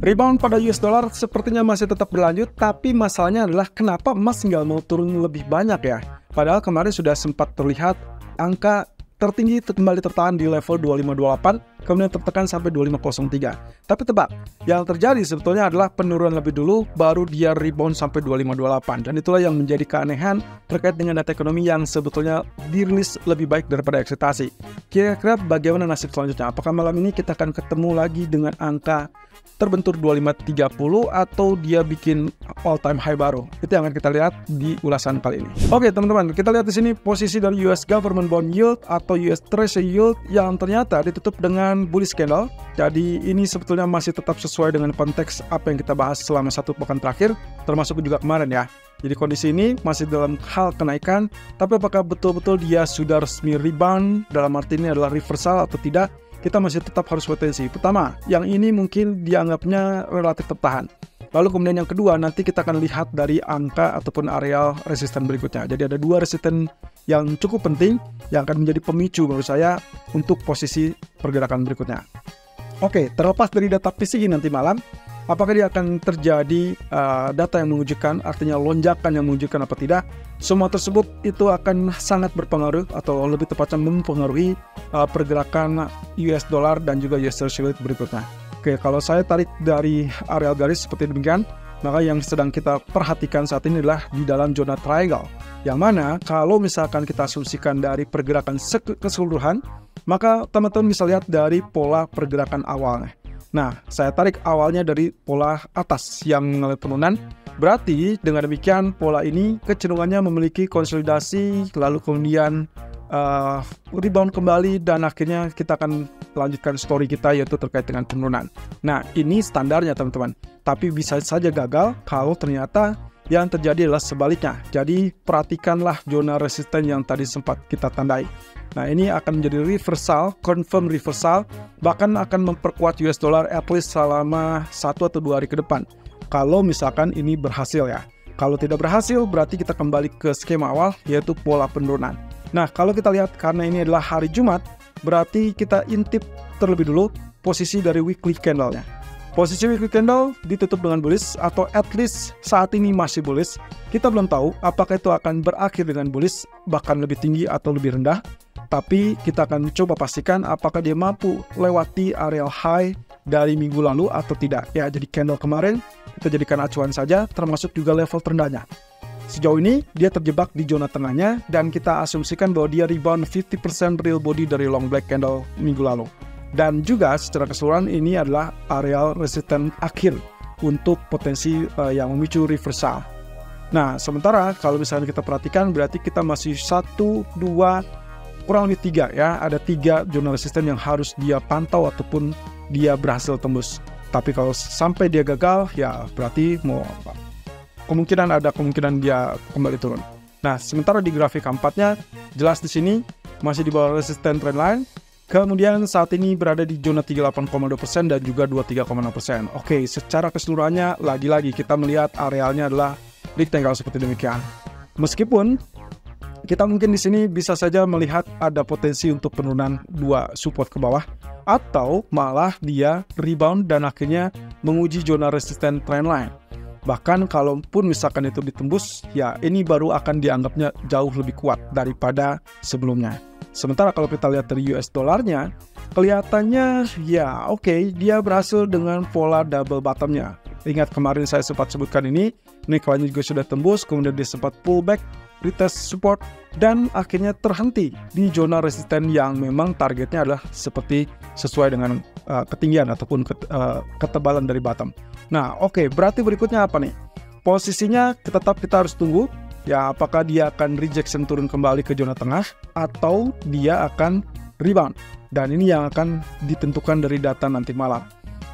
Rebound pada US dollar sepertinya masih tetap berlanjut, tapi masalahnya adalah kenapa emas nggak mau turun lebih banyak ya? Padahal kemarin sudah sempat terlihat angka tertinggi kembali tertahan di level 2528, kemudian tertekan sampai 2503. Tapi tebak, yang terjadi sebetulnya adalah penurunan lebih dulu, baru dia rebound sampai 2528. Dan itulah yang menjadi keanehan terkait dengan data ekonomi yang sebetulnya dirilis lebih baik daripada ekspektasi. Kira-kira bagaimana nasib selanjutnya? Apakah malam ini kita akan ketemu lagi dengan angka terbentur 2530 atau dia bikin all time high baru? Itu yang akan kita lihat di ulasan kali ini. Oke teman-teman, kita lihat di sini posisi dari US Government Bond Yield atau US Treasury Yield yang ternyata ditutup dengan bullish candle. Jadi ini sebetulnya masih tetap sesuai dengan konteks apa yang kita bahas selama satu pekan terakhir, termasuk juga kemarin ya. Jadi kondisi ini masih dalam hal kenaikan, tapi apakah betul-betul dia sudah resmi rebound, dalam arti ini adalah reversal atau tidak? Kita masih tetap harus potensi. Pertama, yang ini mungkin dianggapnya relatif tertahan. Lalu kemudian yang kedua, nanti kita akan lihat dari angka ataupun areal resisten berikutnya. Jadi ada dua resisten yang cukup penting yang akan menjadi pemicu menurut saya untuk posisi pergerakan berikutnya. Oke, terlepas dari data PCE nanti malam, apakah dia akan terjadi data yang menunjukkan, artinya lonjakan yang menunjukkan apa tidak, semua tersebut itu akan sangat berpengaruh atau lebih tepatnya mempengaruhi pergerakan US dollar dan juga US Treasury berikutnya. Oke, kalau saya tarik dari areal garis seperti demikian, maka yang sedang kita perhatikan saat ini adalah di dalam zona triangle. Yang mana kalau misalkan kita asumsikan dari pergerakan keseluruhan, maka teman-teman bisa lihat dari pola pergerakan awalnya. Nah, saya tarik awalnya dari pola atas yang mengalami penurunan. Berarti dengan demikian pola ini kecenderungannya memiliki konsolidasi, lalu kemudian rebound kembali, dan akhirnya kita akan lanjutkan story kita yaitu terkait dengan penurunan. Nah, ini standarnya teman-teman. Tapi bisa saja gagal kalau ternyata yang terjadi adalah sebaliknya. Jadi perhatikanlah zona resisten yang tadi sempat kita tandai. Nah, ini akan menjadi reversal, confirm reversal, bahkan akan memperkuat US dollar at least selama 1 atau 2 hari ke depan. Kalau misalkan ini berhasil ya. Kalau tidak berhasil, berarti kita kembali ke skema awal, yaitu pola penurunan. Nah, kalau kita lihat karena ini adalah hari Jumat, berarti kita intip terlebih dulu posisi dari weekly candle-nya. Posisi weekly candle ditutup dengan bullish atau at least saat ini masih bullish. Kita belum tahu apakah itu akan berakhir dengan bullish, bahkan lebih tinggi atau lebih rendah. Tapi kita akan coba pastikan apakah dia mampu lewati areal high dari minggu lalu atau tidak. Ya, jadi candle kemarin kita jadikan acuan saja, termasuk juga level terendahnya. Sejauh ini dia terjebak di zona tengahnya dan kita asumsikan bahwa dia rebound 50% real body dari long black candle minggu lalu. Dan juga secara keseluruhan ini adalah areal resisten akhir untuk potensi yang memicu reversal. Nah, sementara kalau misalnya kita perhatikan berarti kita masih 1, 2, kurang lebih 3 ya. Ada 3 zona resisten yang harus dia pantau ataupun dia berhasil tembus. Tapi kalau sampai dia gagal ya berarti mau apa? Kemungkinan dia kembali turun. Nah, sementara di grafik keempatnya jelas di sini masih di bawah resisten trendline. Kemudian saat ini berada di zona 38,2% dan juga 23,6%. Oke, secara keseluruhannya lagi-lagi kita melihat arealnya adalah rectangle seperti demikian. Meskipun kita mungkin di sini bisa saja melihat ada potensi untuk penurunan 2 support ke bawah, atau malah dia rebound dan akhirnya menguji zona resisten trendline. Bahkan kalaupun misalkan itu ditembus, ya ini baru akan dianggapnya jauh lebih kuat daripada sebelumnya. Sementara kalau kita lihat dari US dollarnya, kelihatannya ya oke, dia berhasil dengan pola double bottomnya. Ingat kemarin saya sempat sebutkan ini kalian juga sudah tembus, kemudian dia sempat pullback, retest support, dan akhirnya terhenti di zona resisten yang memang targetnya adalah seperti sesuai dengan ketinggian ataupun ketebalan dari bottom. Nah oke, berarti berikutnya apa nih? Posisinya tetap kita harus tunggu. Ya, apakah dia akan rejection turun kembali ke zona tengah atau dia akan rebound. Dan ini yang akan ditentukan dari data nanti malam.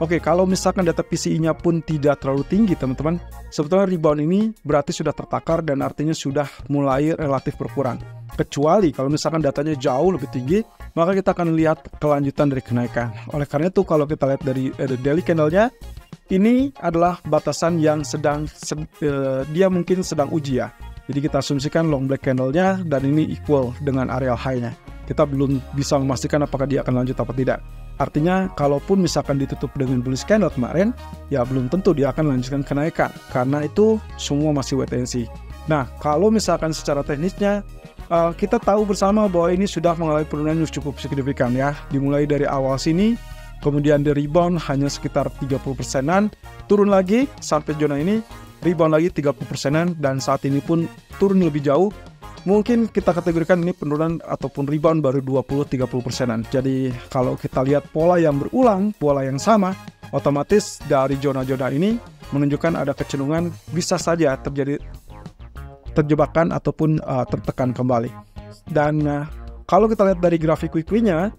Oke, kalau misalkan data PCE-nya pun tidak terlalu tinggi teman-teman, sebetulnya rebound ini berarti sudah tertakar dan artinya sudah mulai relatif berkurang. Kecuali kalau misalkan datanya jauh lebih tinggi, maka kita akan lihat kelanjutan dari kenaikan. Oleh karena itu kalau kita lihat dari daily candle-nya, ini adalah batasan yang dia mungkin sedang uji ya. Jadi kita asumsikan long black candle-nya dan ini equal dengan area high-nya. Kita belum bisa memastikan apakah dia akan lanjut atau tidak. Artinya kalaupun misalkan ditutup dengan bullish candle kemarin, ya belum tentu dia akan lanjutkan kenaikan, karena itu semua masih wait and see. Nah, kalau misalkan secara teknisnya, kita tahu bersama bahwa ini sudah mengalami penurunan yang cukup signifikan ya. Dimulai dari awal sini, kemudian di rebound hanya sekitar 30%-an, turun lagi sampai zona ini, rebound lagi 30%-an, dan saat ini pun turun lebih jauh. Mungkin kita kategorikan ini penurunan ataupun rebound baru 20-30%-an. Jadi kalau kita lihat pola yang berulang, pola yang sama, otomatis dari zona-zona ini menunjukkan ada kecenderungan bisa saja terjadi terjebakan ataupun tertekan kembali. Dan kalau kita lihat dari grafik weekly-nya,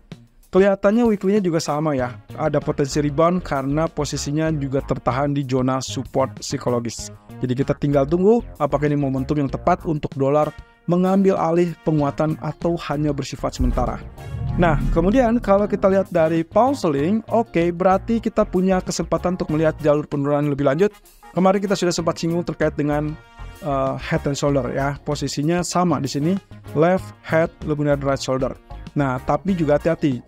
kelihatannya weekly-nya juga sama ya. Ada potensi rebound karena posisinya juga tertahan di zona support psikologis. Jadi kita tinggal tunggu apakah ini momentum yang tepat untuk dolar mengambil alih penguatan atau hanya bersifat sementara. Nah, kemudian kalau kita lihat dari pound sterling, oke, berarti kita punya kesempatan untuk melihat jalur penurunan lebih lanjut. Kemarin kita sudah sempat singgung terkait dengan head and shoulder ya. Posisinya sama di sini, left head kemudian right shoulder. Nah, tapi juga hati-hati.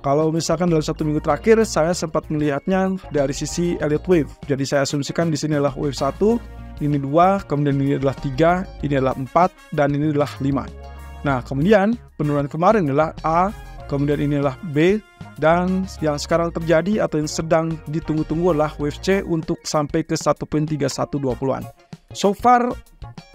Kalau misalkan dalam 1 minggu terakhir, saya sempat melihatnya dari sisi Elliott Wave. Jadi saya asumsikan di sini adalah wave 1, ini 2, kemudian ini adalah 3, ini adalah 4, dan ini adalah 5. Nah, kemudian penurunan kemarin adalah A, kemudian ini adalah B, dan yang sekarang terjadi atau yang sedang ditunggu-tunggu adalah wave C untuk sampai ke 1.3120-an. So far,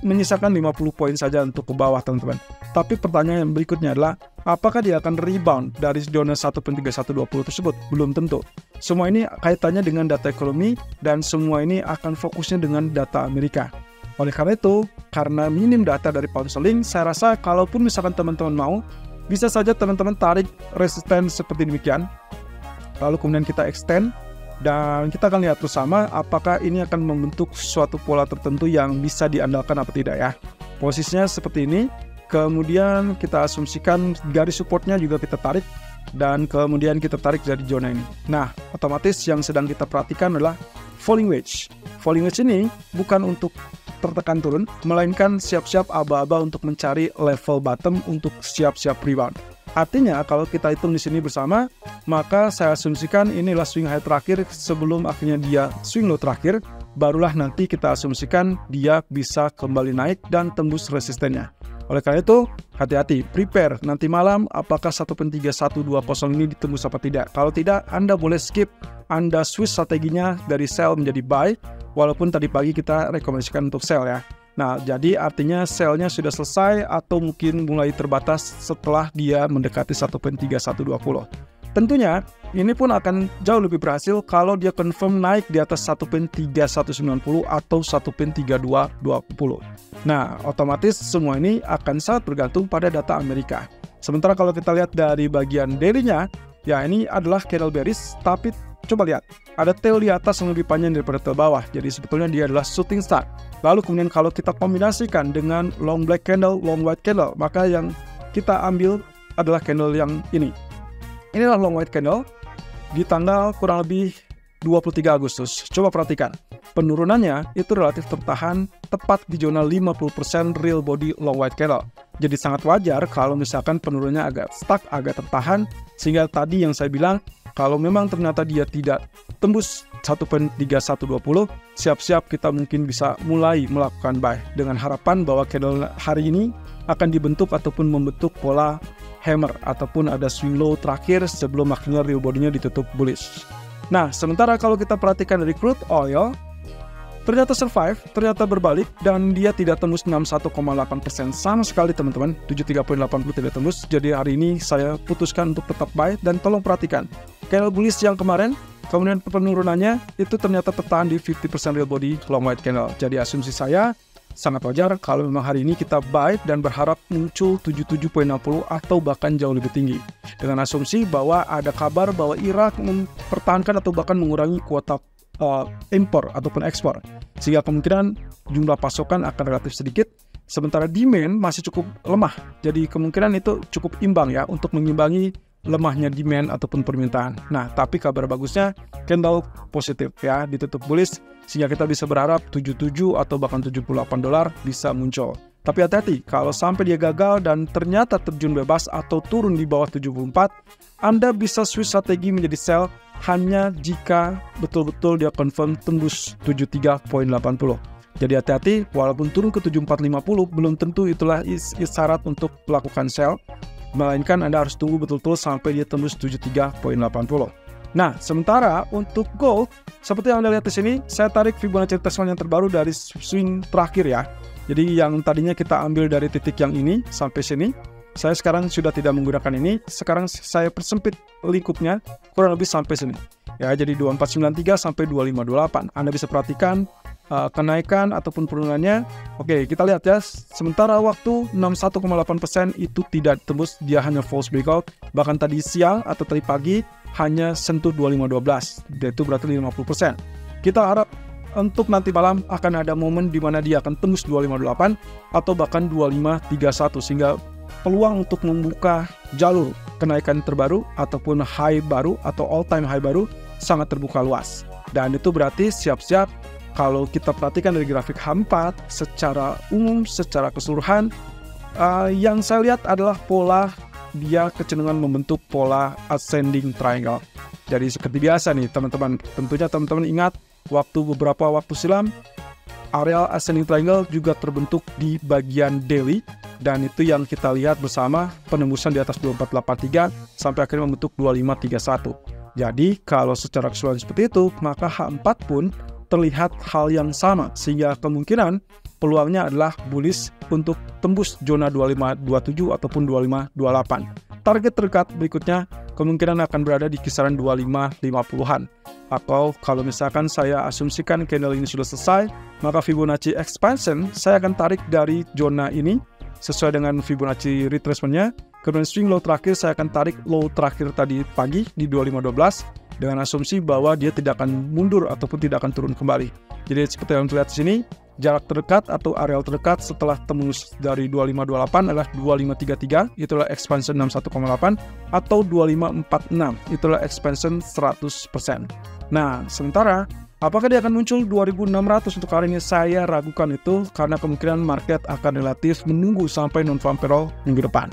menyisakan 50 poin saja untuk ke bawah, teman-teman. Tapi pertanyaan yang berikutnya adalah, apakah dia akan rebound dari zona 1.3120 tersebut? Belum tentu. Semua ini kaitannya dengan data ekonomi, dan semua ini akan fokusnya dengan data Amerika. Oleh karena itu, karena minim data dari pound sterling, saya rasa kalaupun misalkan teman-teman mau, bisa saja teman-teman tarik resisten seperti demikian, lalu kemudian kita extend, dan kita akan lihat bersama apakah ini akan membentuk suatu pola tertentu yang bisa diandalkan apa tidak ya. Posisinya seperti ini, kemudian kita asumsikan garis supportnya juga kita tarik, dan kemudian kita tarik dari zona ini. Nah, otomatis yang sedang kita perhatikan adalah falling wedge. Falling wedge ini bukan untuk tertekan turun, melainkan siap-siap aba-aba untuk mencari level bottom untuk siap-siap rebound. Artinya kalau kita hitung di sini bersama, maka saya asumsikan inilah swing high terakhir sebelum akhirnya dia swing low terakhir, barulah nanti kita asumsikan dia bisa kembali naik dan tembus resistennya. Oleh karena itu, hati-hati, prepare nanti malam apakah 1.3120 ini ditembus apa tidak. Kalau tidak, Anda boleh skip, Anda switch strateginya dari sell menjadi buy, walaupun tadi pagi kita rekomendasikan untuk sell ya. Nah, jadi artinya sell-nya sudah selesai atau mungkin mulai terbatas setelah dia mendekati 1.3120. Tentunya, ini pun akan jauh lebih berhasil kalau dia confirm naik di atas 1.3190 atau 1.3220. Nah, otomatis semua ini akan sangat bergantung pada data Amerika. Sementara kalau kita lihat dari bagian daily-nya, ya ini adalah candle bearish, tapi coba lihat, ada tail di atas yang lebih panjang daripada tail bawah. Jadi sebetulnya dia adalah shooting star. Lalu kemudian kalau kita kombinasikan dengan long black candle, long white candle, maka yang kita ambil adalah candle yang ini. Inilah long white candle di tanggal kurang lebih 23 Agustus. Coba perhatikan, penurunannya itu relatif tertahan tepat di zona 50% real body long white candle. Jadi sangat wajar kalau misalkan penurunannya agak stuck, agak tertahan, sehingga tadi yang saya bilang, kalau memang ternyata dia tidak tembus 1.3120, siap-siap kita mungkin bisa mulai melakukan buy dengan harapan bahwa candle hari ini akan dibentuk ataupun membentuk pola hammer ataupun ada swing low terakhir sebelum akhirnya real body-nya ditutup bullish. Nah, sementara kalau kita perhatikan dari crude oil, ternyata survive, ternyata berbalik, dan dia tidak tembus 61,8% sama sekali teman-teman, 73.80 tidak tembus. Jadi hari ini saya putuskan untuk tetap buy, dan tolong perhatikan, candle bullish yang kemarin, kemudian penurunannya itu ternyata tertahan di 50% real body long white candle. Jadi asumsi saya sangat wajar kalau memang hari ini kita buy dan berharap muncul 77.60 atau bahkan jauh lebih tinggi. Dengan asumsi bahwa ada kabar bahwa Irak mempertahankan atau bahkan mengurangi kuota impor ataupun ekspor, sehingga kemungkinan jumlah pasokan akan relatif sedikit, sementara demand masih cukup lemah. Jadi kemungkinan itu cukup imbang ya untuk mengimbangi lemahnya demand ataupun permintaan. Nah, tapi kabar bagusnya candle positif ya, ditutup bullish, sehingga kita bisa berharap 77 atau bahkan $78 bisa muncul. Tapi hati-hati, kalau sampai dia gagal dan ternyata terjun bebas atau turun di bawah 74, Anda bisa switch strategi menjadi sell hanya jika betul-betul dia confirm tembus 73.80. Jadi hati-hati, walaupun turun ke 74.50, belum tentu itulah isyarat untuk melakukan sell, melainkan Anda harus tunggu betul-betul sampai dia tembus 73.80. Nah, sementara untuk gold, seperti yang Anda lihat di sini, saya tarik Fibonacci retracement yang terbaru dari swing terakhir ya. Jadi yang tadinya kita ambil dari titik yang ini sampai sini, saya sekarang sudah tidak menggunakan ini. Sekarang saya persempit lingkupnya kurang lebih sampai sini. Ya, jadi 2493 sampai 2528. Anda bisa perhatikan kenaikan ataupun penurunannya. Oke, kita lihat ya. Sementara waktu 61,8% itu tidak tembus, dia hanya false breakout. Bahkan tadi siang atau tadi pagi hanya sentuh 2512. Itu berarti 50%. Kita harap untuk nanti malam akan ada momen di mana dia akan tembus 258 atau bahkan 2531, sehingga peluang untuk membuka jalur kenaikan terbaru ataupun high baru atau all time high baru sangat terbuka luas. Dan itu berarti siap-siap kalau kita perhatikan dari grafik H4 secara umum, secara keseluruhan, yang saya lihat adalah pola dia kecenderungan membentuk pola ascending triangle. Jadi seperti biasa nih teman-teman, tentunya teman-teman ingat beberapa waktu silam area ascending triangle juga terbentuk di bagian daily, dan itu yang kita lihat bersama penembusan di atas 2483 sampai akhirnya membentuk 2531. Jadi kalau secara keseluruhan seperti itu, maka H4 pun terlihat hal yang sama, sehingga kemungkinan peluangnya adalah bullish untuk tembus zona 2527 ataupun 2528. Target terdekat berikutnya kemungkinan akan berada di kisaran 2550-an. Atau kalau misalkan saya asumsikan candle ini sudah selesai, maka Fibonacci expansion saya akan tarik dari zona ini sesuai dengan Fibonacci retracement-nya. Kemudian swing low terakhir saya akan tarik low terakhir tadi pagi di 2512 dengan asumsi bahwa dia tidak akan mundur ataupun tidak akan turun kembali. Jadi seperti yang terlihat di sini, jarak terdekat atau areal terdekat setelah tembus dari 2528 adalah 2533, itulah expansion 61,8, atau 2546, itulah expansion 100%. Nah, sementara apakah dia akan muncul 2600 untuk hari ini? Saya ragukan itu karena kemungkinan market akan relatif menunggu sampai non-farm payroll minggu depan.